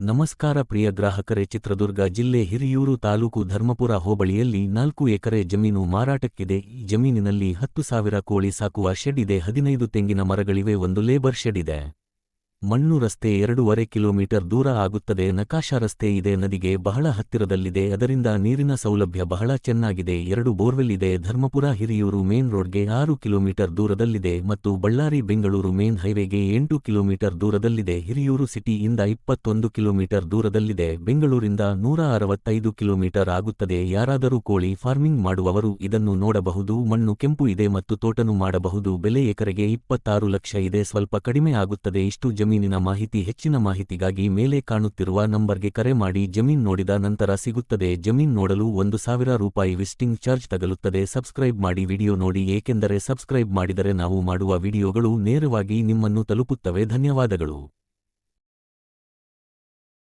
ನಮಸ್ಕಾರ ಪ್ರಿಯ ಗ್ರಾಹಕರೇ, ಚಿತ್ರದುರ್ಗ ಜಿಲ್ಲೆ ಹಿರಿಯೂರು ತಾಲೂಕು ಧರ್ಮಪುರ ಹೋಬಳಿಯಲ್ಲಿ 4 ಎಕರೆ ಜಮೀನು ಮಾರಾಟಕ್ಕಿದೆ. ಈ ಜಮೀನಿನಲ್ಲಿ 10,000 ಕೋಳಿ ಸಾಕುವ ಶೆಡ್ ಇದೆ, 15 ತೆಂಗಿನ ಮರಗಳಿವೆ, 1 ಲೇಬರ್ ಶೆಡ್ ಇದೆ. ಮಣ್ಣು ರಸ್ತೆ 2.5 ಕಿಲೋಮೀಟರ್ ದೂರ ಆಗುತ್ತದೆ. ನಕಾಶಾ ರಸ್ತೆ ಇದೆ, ನದಿಗೆ ಬಹಳ ಹತ್ತಿರದಲ್ಲಿದೆ, ಅದರಿಂದ ನೀರಿನ ಸೌಲಭ್ಯ ಬಹಳ ಚೆನ್ನಾಗಿದೆ. 2 ಬೋರ್ವೆಲ್ ಇದೆ. ಧರ್ಮಪುರ ಹಿರಿಯೂರು ಮೇನ್ ರೋಡ್ಗೆ 6 ಕಿಲೋಮೀಟರ್ ದೂರದಲ್ಲಿದೆ ಮತ್ತು ಬಳ್ಳಾರಿ ಬೆಂಗಳೂರು ಮೇನ್ ಹೈವೇಗೆ 8 ಕಿಲೋಮೀಟರ್ ದೂರದಲ್ಲಿದೆ. ಹಿರಿಯೂರು ಸಿಟಿಯಿಂದ 21 ಕಿಲೋಮೀಟರ್ ದೂರದಲ್ಲಿದೆ. ಬೆಂಗಳೂರಿಂದ 165 ಕಿಲೋಮೀಟರ್ ಆಗುತ್ತದೆ. ಯಾರಾದರೂ ಕೋಳಿ ಫಾರ್ಮಿಂಗ್ ಮಾಡುವವರು ಇದನ್ನು ನೋಡಬಹುದು. ಮಣ್ಣು ಕೆಂಪು ಇದೆ ಮತ್ತು ತೋಟನು ಮಾಡಬಹುದು. ಬೆಲೆ ಎಕರೆಗೆ 26 ಲಕ್ಷ ಇದೆ, ಸ್ವಲ್ಪ ಕಡಿಮೆ ಆಗುತ್ತದೆ. ಇಷ್ಟು ಜಮೀನಿನ ಮಾಹಿತಿ. ಹೆಚ್ಚಿನ ಮಾಹಿತಿಗಾಗಿ ಮೇಲೆ ಕಾಣುತ್ತಿರುವ ನಂಬರ್ಗೆ ಕರೆ ಮಾಡಿ. ಜಮೀನ್ ನೋಡಿದ ನಂತರ ಸಿಗುತ್ತದೆ. ಜಮೀನ್ ನೋಡಲು 1,000 ರೂಪಾಯಿ ವಿಸಿಟಿಂಗ್ ಚಾರ್ಜ್ ತಗಲುತ್ತದೆ. ಸಬ್ಸ್ಕ್ರೈಬ್ ಮಾಡಿ ವಿಡಿಯೋ ನೋಡಿ, ಏಕೆಂದರೆ ಸಬ್ಸ್ಕ್ರೈಬ್ ಮಾಡಿದರೆ ನಾವು ಮಾಡುವ ವಿಡಿಯೋಗಳು ನೇರವಾಗಿ ನಿಮ್ಮನ್ನು ತಲುಪುತ್ತವೆ. ಧನ್ಯವಾದಗಳು.